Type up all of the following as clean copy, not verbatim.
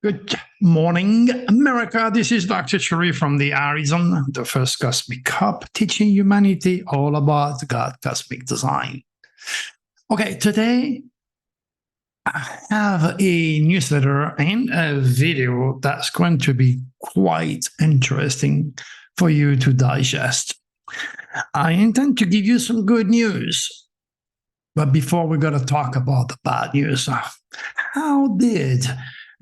Good morning, America. This is Dr. Churi from the Arizona, the first Cosmic Cup, teaching humanity all about God, cosmic design. Okay, today I have a newsletter and a video that's going to be quite interesting for you to digest. I intend to give you some good news. But before we're going to talk about the bad news, how did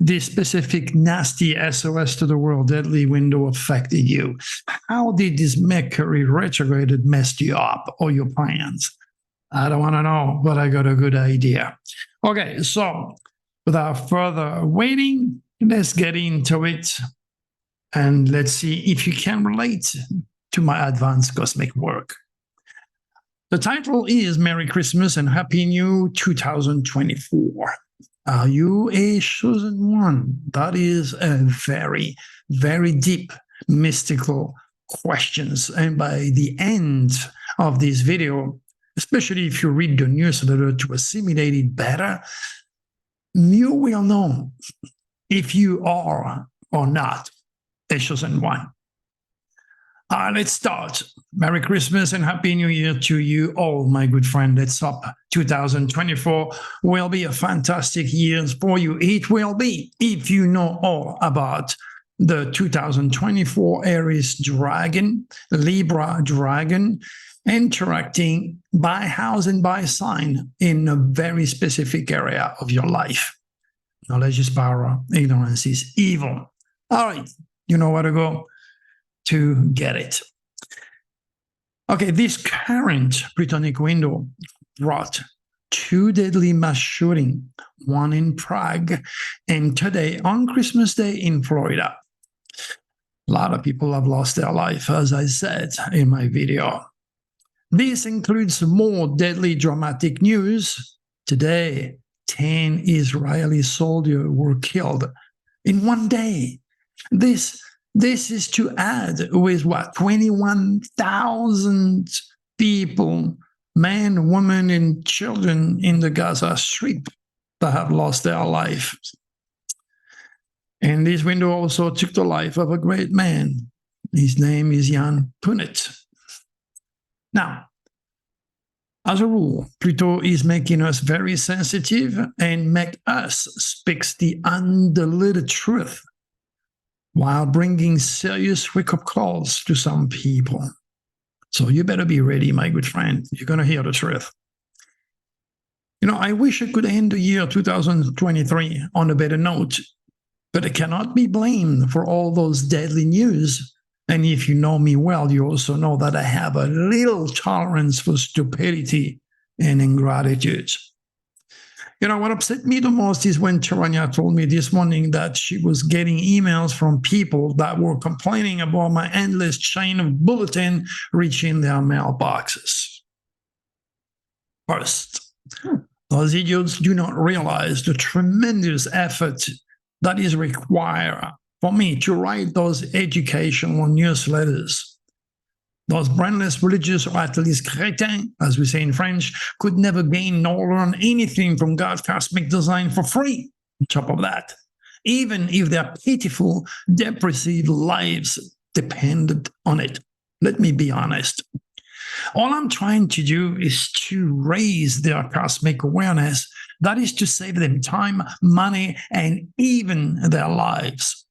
this specific nasty SOS to the world deadly window affected you? How did this Mercury retrograde mess you up or your plans? I don't want to know, but I got a good idea. Okay, so without further waiting, let's get into it. And let's see if you can relate to my advanced cosmic work. The title is Merry Christmas and Happy New 2024. Are you a chosen one? That is a very, very deep, mystical questions. And by the end of this video, especially if you read the newsletter to assimilate it better, you will know if you are or not a chosen one. Let's start. Merry Christmas and Happy New Year to you all, my good friend. Let's hope 2024 will be a fantastic year for you. It will be if you know all about the 2024 Aries dragon, Libra dragon, interacting by house and by sign in a very specific area of your life. Knowledge is power, ignorance is evil. All right, you know where to go to get it. Okay, this current Plutonic window brought 2 deadly mass shootings, one in Prague and today on Christmas Day in Florida. A lot of people have lost their life, as I said in my video. This includes more deadly dramatic news. Today, 10 Israeli soldiers were killed in one day. This is to add with what, 21,000 people, men, women, and children in the Gaza Strip that have lost their life. And this window also took the life of a great man. His name is Jan Punet. Now, as a rule, Pluto is making us very sensitive and make us speak the undiluted truth, while bringing serious wake-up calls to some people. So you better be ready, my good friend. You're going to hear the truth. You know, I wish I could end the year 2023 on a better note, but I cannot be blamed for all those deadly news. And if you know me well, you also know that I have a little tolerance for stupidity and ingratitude. You know, what upset me the most is when Taranya told me this morning that she was getting emails from people that were complaining about my endless chain of bulletin reaching their mailboxes. First, those idiots do not realize the tremendous effort that is required for me to write those educational newsletters. Those brainless religious, or at least crétins, as we say in French, could never gain nor learn anything from God's cosmic design for free. On top of that, even if their pitiful, depressive lives depended on it. Let me be honest. All I'm trying to do is to raise their cosmic awareness. That is to save them time, money, and even their lives.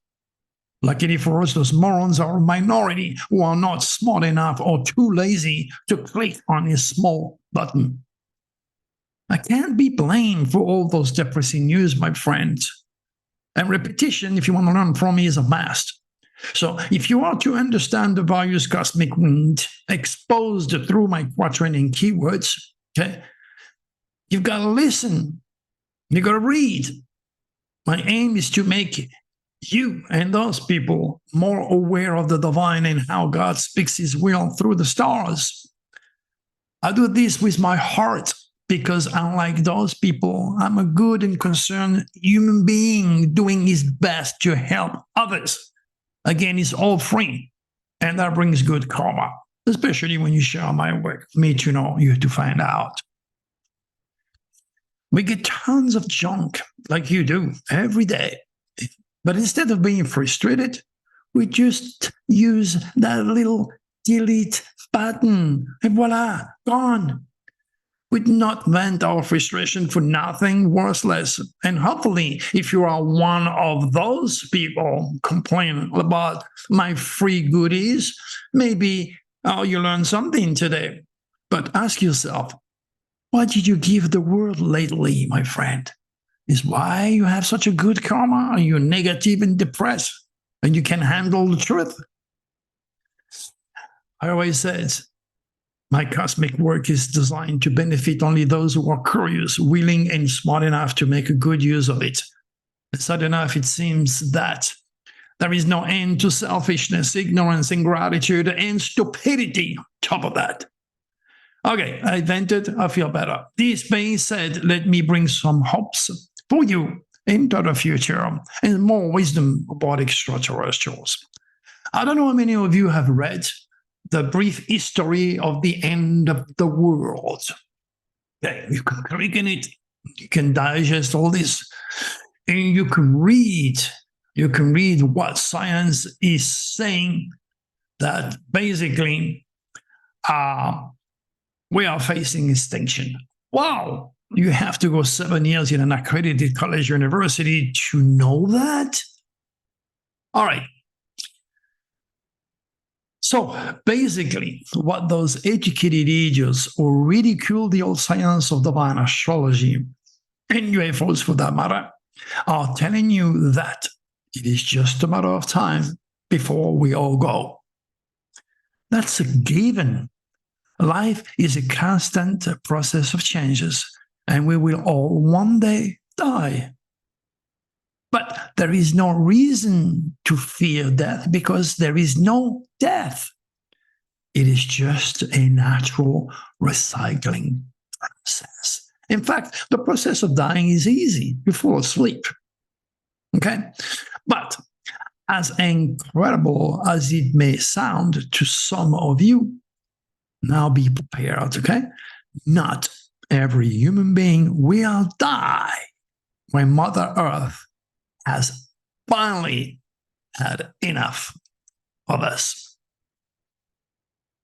Luckily for us, those morons are a minority who are not smart enough or too lazy to click on a small button. I can't be blamed for all those depressing news, my friend. And repetition, if you want to learn from me, is a must. So if you are to understand the various cosmic wind exposed through my quatrain and keywords, okay, you've got to listen. You've got to read. My aim is to make you and those people more aware of the divine and how God speaks his will through the stars. I do this with my heart because unlike those people, I'm a good and concerned human being doing his best to help others. Again, it's all free, and that brings good karma, especially when you share my work with me to know you to find out. We get tons of junk like you do every day. But instead of being frustrated, we just use that little delete button and voila, gone. We do not vent our frustration for nothing worthless. And hopefully, if you are one of those people complaining about my free goodies, maybe you learned something today. But ask yourself, what did you give the world lately, my friend? Is why you have such a good karma? Are you negative and depressed and you can handle the truth? I always said, my cosmic work is designed to benefit only those who are curious, willing, and smart enough to make a good use of it. Sad enough, it seems that there is no end to selfishness, ignorance, ingratitude, and stupidity on top of that. Okay, I vented, I feel better. This being said, let me bring some hopes for you into the future and more wisdom about extraterrestrials. I don't know how many of you have read The Brief History of the End of the World. Okay, you can click in it, you can digest all this, and you can read what science is saying, that basically we are facing extinction. Wow, you have to go 7 years in an accredited college or university to know that? All right. So basically, what those educated idiots who ridicule the old science of divine astrology and UFOs for that matter are telling you that it is just a matter of time before we all go. That's a given. Life is a constant process of changes, and we will all one day die. But there is no reason to fear death because there is no death. It is just a natural recycling process. In fact, the process of dying is easy. You fall asleep. Okay? But as incredible as it may sound to some of you, now be prepared, okay? Not every human being will die when Mother Earth has finally had enough of us.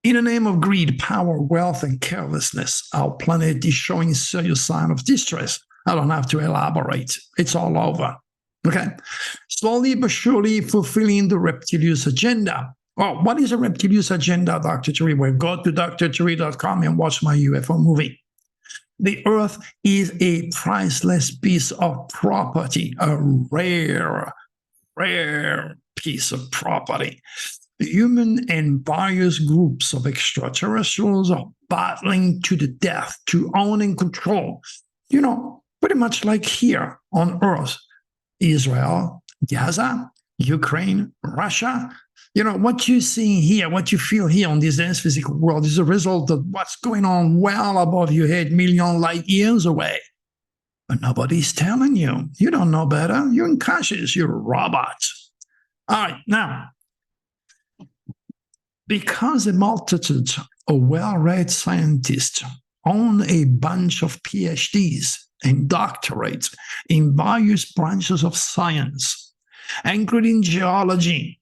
In the name of greed, power, wealth, and carelessness, our planet is showing serious sign of distress. I don't have to elaborate. It's all over. Okay? Slowly but surely fulfilling the reptilian agenda. Well, what is a reptilian agenda, Dr. Turi? Well, go to drturi.com and watch my UFO movie. The Earth is a priceless piece of property, a rare piece of property. Human and various groups of extraterrestrials are battling to the death to own and control. You know, pretty much like here on Earth, Israel, Gaza, Ukraine, Russia. You know, what you see here, what you feel here on this dense physical world is a result of what's going on well above your head, million light years away. But nobody's telling you. You don't know better. You're unconscious. You're robots. All right, now, because a multitude of well-read scientists own a bunch of PhDs and doctorates in various branches of science, including geology,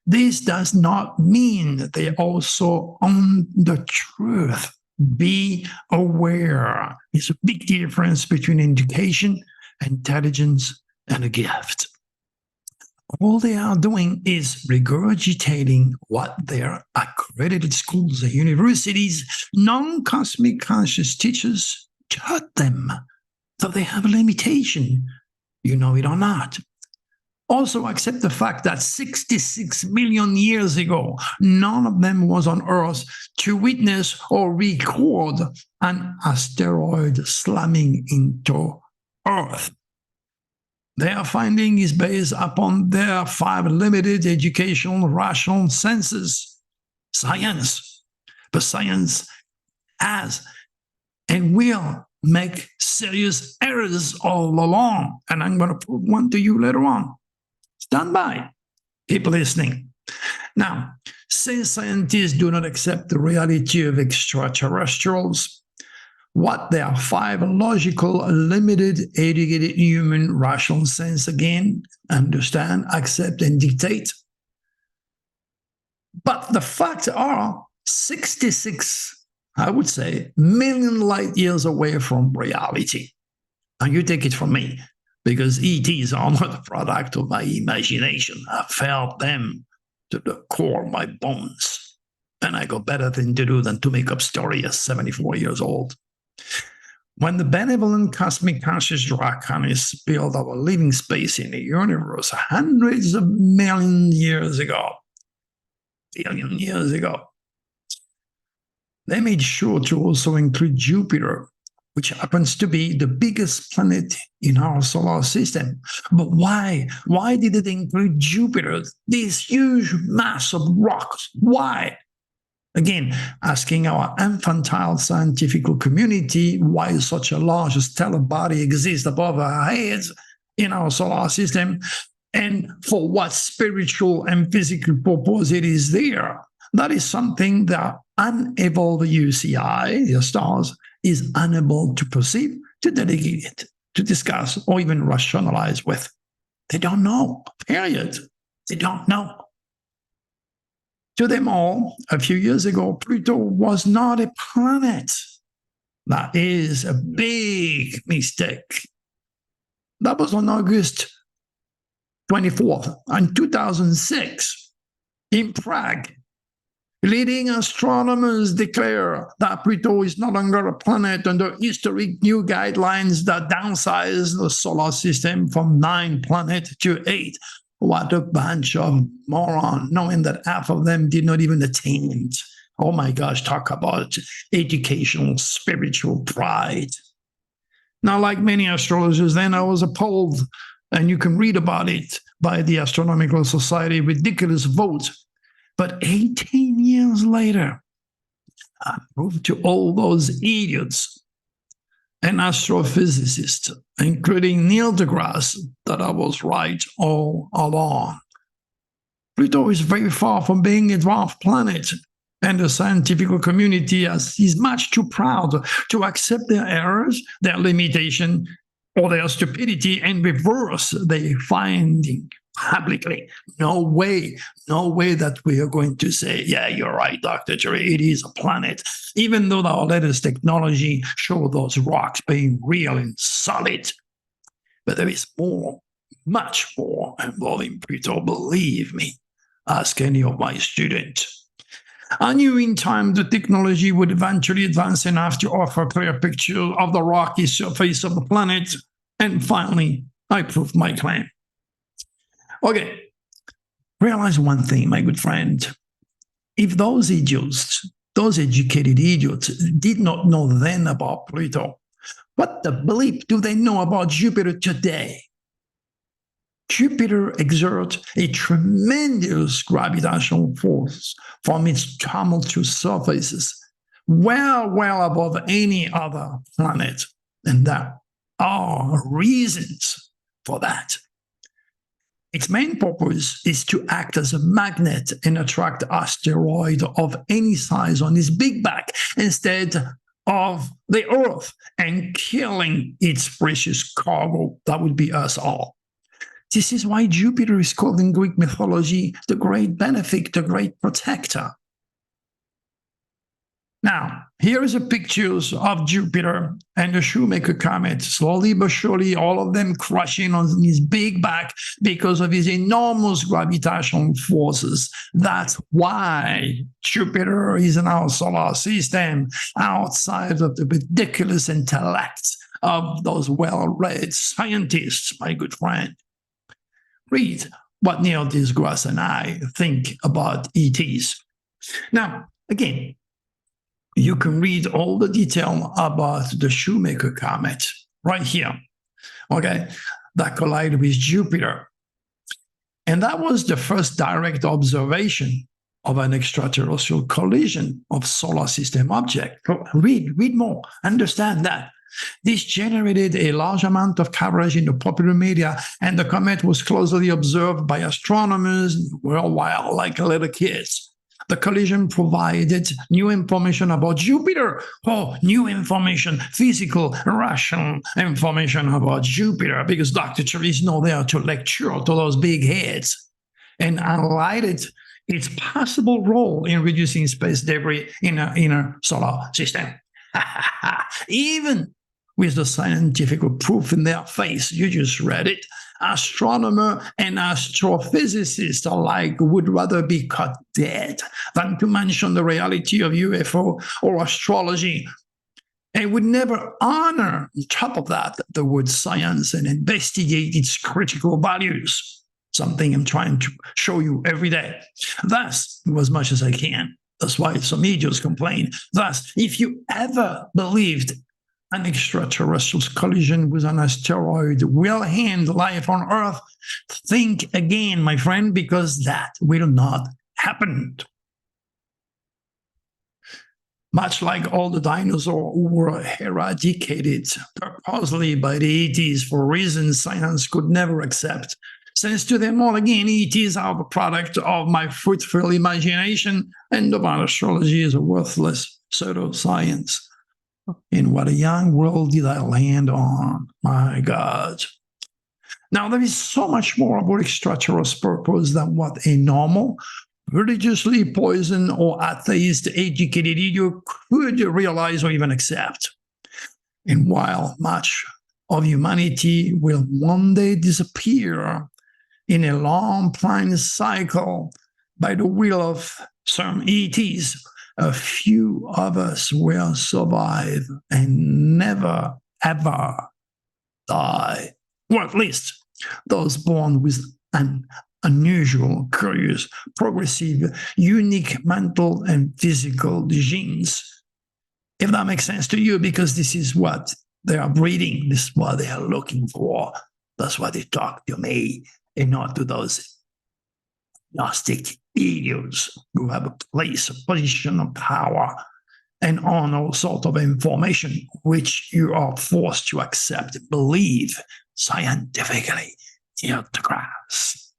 this does not mean that they also own the truth. Be aware. There's a big difference between education, intelligence, and a gift. All they are doing is regurgitating what their accredited schools and universities, non-cosmic conscious teachers taught them. So they have a limitation. You know it or not. Also accept the fact that 66 million years ago, none of them was on Earth to witness or record an asteroid slamming into Earth. Their finding is based upon their 5 limited educational rational senses. Science. But science has and will make serious errors all along. And I'm going to prove one to you later on. Stand by. Keep listening. Now, since scientists do not accept the reality of extraterrestrials, what their 5 logical, limited, educated human rational sense again, understand, accept, and dictate. But the facts are 66, I would say, million light years away from reality. And you take it from me, because ETs are not a product of my imagination. I felt them to the core of my bones. And I got better thing to do than to make up story at 74 years old. When the benevolent cosmic conscious draconists built our living space in the universe hundreds of million years ago, billion years ago, they made sure to also include Jupiter, which happens to be the biggest planet in our solar system. But why? Why did it include Jupiter, this huge mass of rocks? Why? Again, asking our infantile scientific community why such a large stellar body exists above our heads in our solar system, and for what spiritual and physical purpose it is there. That is something that unevolved UCI, the stars, is unable to perceive, to delegate it, to discuss, or even rationalize with. They don't know, period. They don't know. To them all, a few years ago, Pluto was not a planet. That is a big mistake. That was on August 24th, in 2006, in Prague. Leading astronomers declare that Pluto is no longer a planet under historic new guidelines that downsize the solar system from 9 planets to 8. What a bunch of morons, knowing that half of them did not even attend. Oh my gosh, talk about educational, spiritual pride. Now, like many astrologers, then I was appalled, and you can read about it by the Astronomical Society, ridiculous vote. But 18 years later, I proved to all those idiots and astrophysicists, including Neil deGrasse, that I was right all along. Pluto is very far from being a dwarf planet, and the scientific community is much too proud to accept their errors, their limitation, or their stupidity and reverse their finding publicly. No way that we are going to say, yeah, you're right, Dr. Jerry, it is a planet, even though our latest technology shows those rocks being real and solid. But there is more, much more involving Pluto, believe me. Ask any of my students. I knew in time the technology would eventually advance enough to offer a clear picture of the rocky surface of the planet, and finally, I proved my claim. Okay, realize one thing, my good friend. If those idiots, those educated idiots, did not know then about Pluto, what the bleep do they know about Jupiter today? Jupiter exerts a tremendous gravitational force from its tumultuous surfaces, well above any other planet. And there are reasons for that. Its main purpose is to act as a magnet and attract asteroids of any size on its big back instead of the Earth, and killing its precious cargo. That would be us all. This is why Jupiter is called in Greek mythology the great benefic, the great protector. Now, here is a pictures of Jupiter and the Shoemaker comet, slowly but surely, all of them crushing on his big back because of his enormous gravitational forces. That's why Jupiter is in our solar system, outside of the ridiculous intellect of those well-read scientists, my good friend. Read what Neil deGrasse and I think about ETs. Now, again, you can read all the detail about the Shoemaker comet right here, okay, that collided with Jupiter. And that was the first direct observation of an extraterrestrial collision of solar system object. Read more, understand that. This generated a large amount of coverage in the popular media, and the comet was closely observed by astronomers worldwide like little kids. The collision provided new information about Jupiter. Oh, new information, physical, rational information about Jupiter, because Dr. Cherry is not there to lecture to those big heads, and highlighted its possible role in reducing space debris in our inner solar system. Even with the scientific proof in their face, you just read it, astronomer and astrophysicists alike would rather be cut dead than to mention the reality of UFO or astrology, and would never honor, on top of that, the word science and investigate its critical values. Something I'm trying to show you every day. Thus, as much as I can. That's why some idiots complain. Thus, if you ever believed an extraterrestrial collision with an asteroid will end life on Earth, think again, my friend, because that will not happen. Much like all the dinosaurs who were eradicated purposely by the ETs for reasons science could never accept. Since to them all again, ETs are the product of my fruitful imagination, and about astrology is a worthless pseudoscience. In what a young world did I land on? My God. Now, there is so much more about extraterrestrial purpose than what a normal, religiously poisoned or atheist educated idiot could realize or even accept. And while much of humanity will one day disappear in a long planned cycle by the will of some ETs, a few of us will survive and never, ever die. Or at least those born with an unusual, curious, progressive, unique mental and physical genes. If that makes sense to you, because this is what they are breeding, this is what they are looking for. That's why they talk to me and not to those Gnostic idiots who have a place, a position of power, and on all sorts of information which you are forced to accept and believe scientifically near the grass.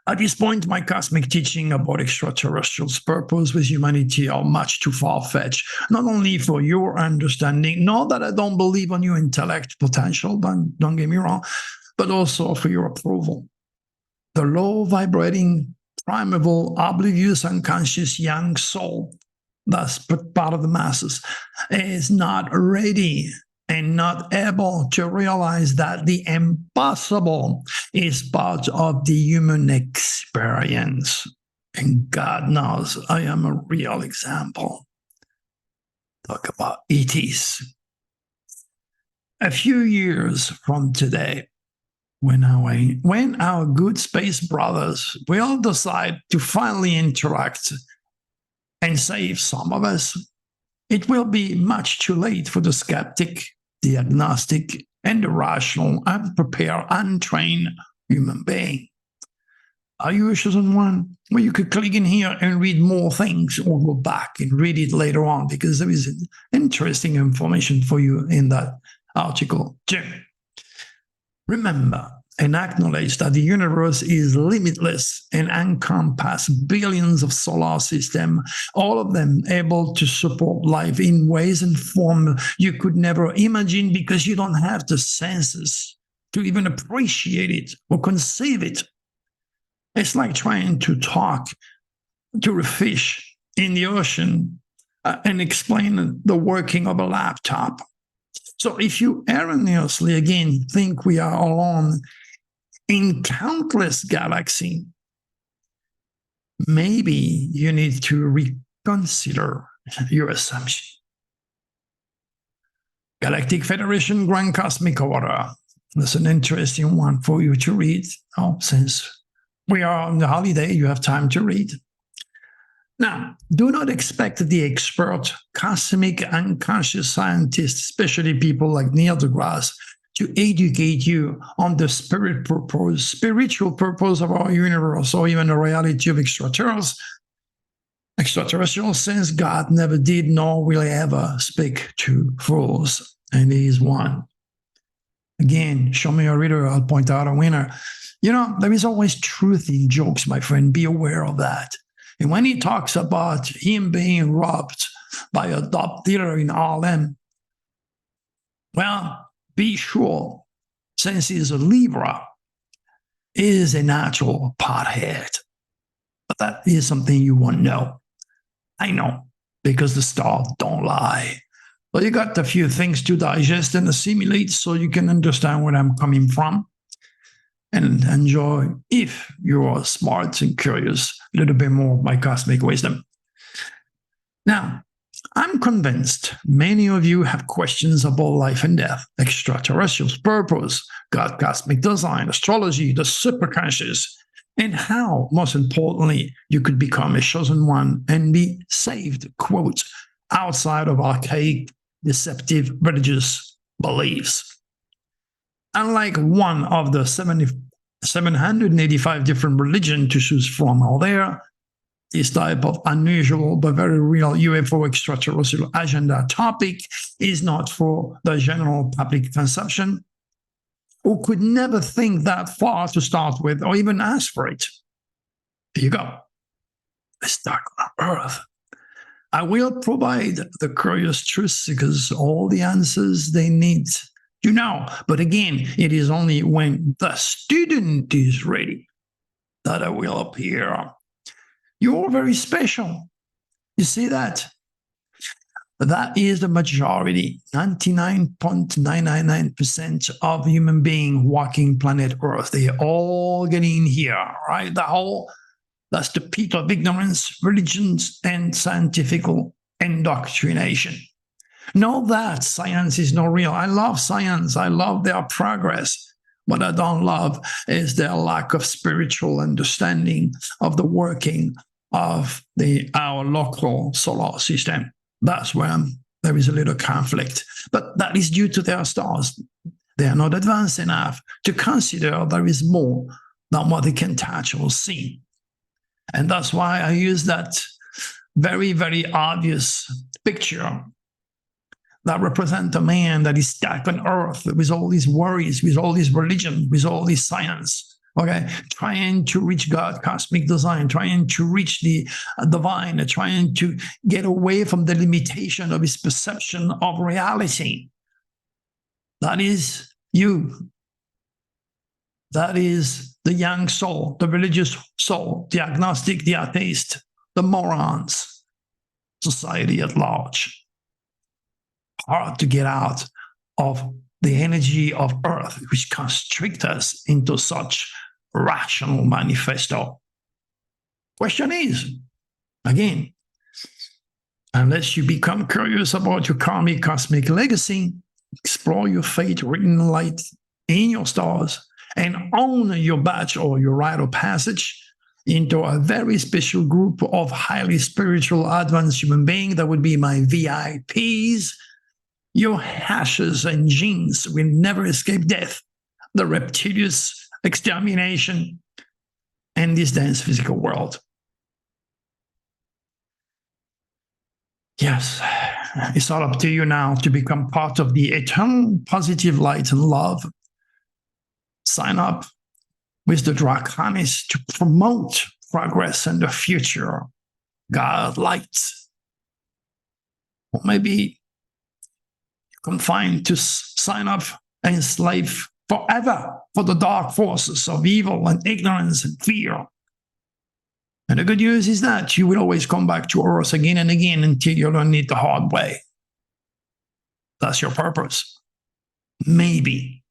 At this point, my cosmic teaching about extraterrestrials' purpose with humanity are much too far-fetched, not only for your understanding, not that I don't believe on your intellect potential, don't get me wrong, but also for your approval. The low-vibrating, primeval, oblivious, unconscious young soul, thus part of the masses, is not ready and not able to realize that the impossible is part of the human experience. And God knows I am a real example. Talk about ETs. A few years from today, when our good space brothers will decide to finally interact and save some of us, it will be much too late for the skeptic, the agnostic, and the rational, unprepared, untrained human being. Are you a chosen one? Well, you could click in here and read more things, or go back and read it later on, because there is interesting information for you in that article too. Remember and acknowledge that the universe is limitless and encompasses billions of solar systems, all of them able to support life in ways and forms you could never imagine, because you don't have the senses to even appreciate it or conceive it. It's like trying to talk to a fish in the ocean and explain the working of a laptop. So if you erroneously, again, think we are alone in countless galaxies, maybe you need to reconsider your assumption. Galactic Federation Grand Cosmic Order. That's an interesting one for you to read. Oh, since we are on the holiday, you have time to read. Now, do not expect the expert cosmic unconscious scientists, especially people like Neil deGrasse, to educate you on the spiritual purpose of our universe, or even the reality of extraterrestrials, since God never did nor will ever speak to fools, and he is one. Again, show me a reader, I'll point out a winner. You know, there is always truth in jokes, my friend. Be aware of that. And when he talks about him being robbed by a dope dealer in Harlem, well, be sure, since he's a Libra, he is a natural pothead. But that is something you won't know. I know, because the stars don't lie. But you got a few things to digest and assimilate so you can understand where I'm coming from and enjoy, if you are smart and curious, a little bit more of my cosmic wisdom. Now, I'm convinced many of you have questions about life and death, extraterrestrials, purpose, God, cosmic design, astrology, the superconscious, and how, most importantly, you could become a chosen one and be saved, quote, outside of archaic, deceptive religious beliefs. Unlike one of the 785 different religions to choose from out there, this type of unusual but very real UFO extraterrestrial agenda topic is not for the general public consumption, who could never think that far to start with or even ask for it. Here you go. Let's talk on Earth. I will provide the curious truth seekers all the answers they need to know. But again, it is only when the student is ready that I will appear. You're very special. You see that? That is the majority, 99.999% of human beings walking planet Earth. They all get in here, right? That's the peak of ignorance, religions, and scientific indoctrination. Know that science is not real. I love science. I love their progress. What I don't love is their lack of spiritual understanding of the working of our local solar system. That's where there is a little conflict. But that is due to their stars. They are not advanced enough to consider there is more than what they can touch or see. And that's why I use that very, very obvious picture that represents a man that is stuck on Earth with all these worries, with all this religion, with all this science, okay? Trying to reach God, cosmic design, trying to reach the divine, trying to get away from the limitation of his perception of reality. That is you. That is the young soul, the religious soul, the agnostic, the atheist, the morons, society at large. Hard to get out of the energy of Earth, which constricts us into such rational manifesto. Question is, again, unless you become curious about your karmic cosmic legacy, explore your fate written light in your stars, and own your badge or your rite of passage into a very special group of highly spiritual advanced human beings that would be my VIPs. Your ashes and genes will never escape death, the reptilian extermination, and this dense physical world. Yes, it's all up to you now to become part of the eternal positive light and love. Sign up with the Draconis to promote progress in the future. God light. Or maybe confined to sign up and slave forever for the dark forces of evil and ignorance and fear. And the good news is that you will always come back to Earth again and again until you learn it the hard way. That's your purpose. Maybe.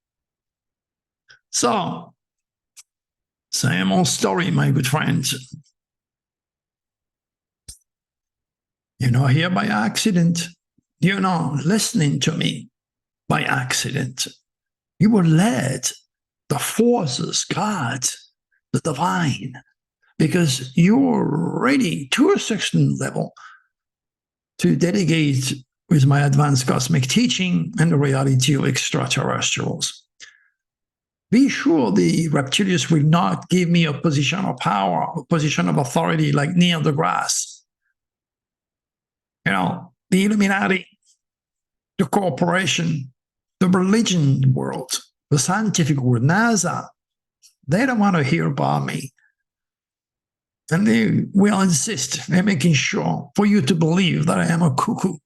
So, same old story, my good friends. You're not here by accident. You're not listening to me by accident. You were led, the forces, God, the divine, because you're ready to a certain level to dedicate with my advanced cosmic teaching and the reality of extraterrestrials. Be sure the reptilians will not give me a position of power, a position of authority like Neil deGrasse. You know, the Illuminati, the corporation, the religion world, the scientific world, NASA, they don't want to hear about me. And they will insist, they're making sure for you to believe that I am a cuckoo.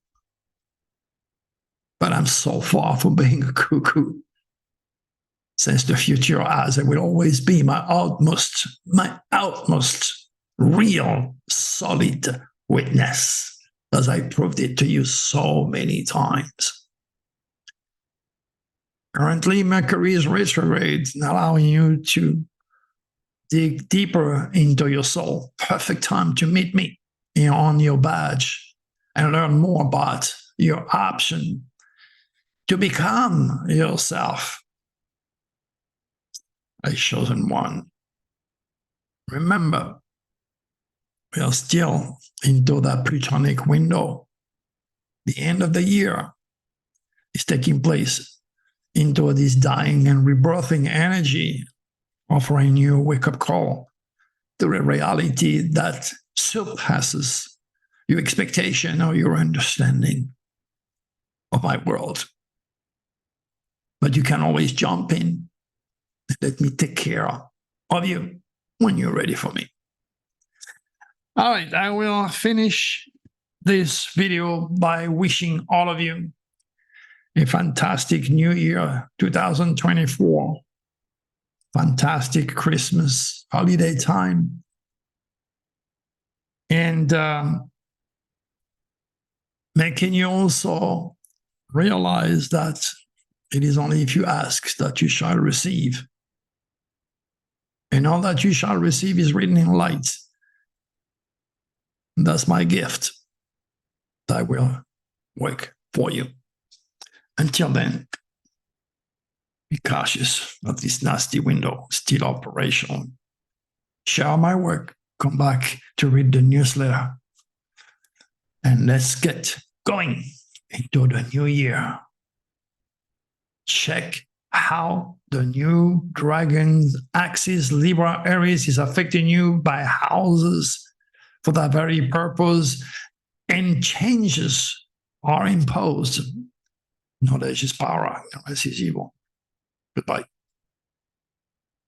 But I'm so far from being a cuckoo. Since the future as it will always be my utmost real, solid witness, as I proved it to you so many times. Currently, Mercury is retrograde, allowing you to dig deeper into your soul. Perfect time to meet me on your badge and learn more about your option to become yourself, a chosen one. Remember, we are still into that Plutonic window. The end of the year is taking place into this dying and rebirthing energy, offering you a wake-up call to a reality that surpasses your expectation or your understanding of my world. But you can always jump in and let me take care of you when you're ready for me. All right, I will finish this video by wishing all of you a fantastic New Year 2024. Fantastic Christmas holiday time. And making you also realize that it is only if you ask that you shall receive. And all that you shall receive is written in light. That's my gift that will work for you. Until then, be cautious of this nasty window still operational. Share my work, come back to read the newsletter, and let's get going into the new year. Check how the new Dragon axis Libra Aries is affecting you by houses for that very purpose, and changes are imposed. Knowledge is power, ignorance is evil. Goodbye.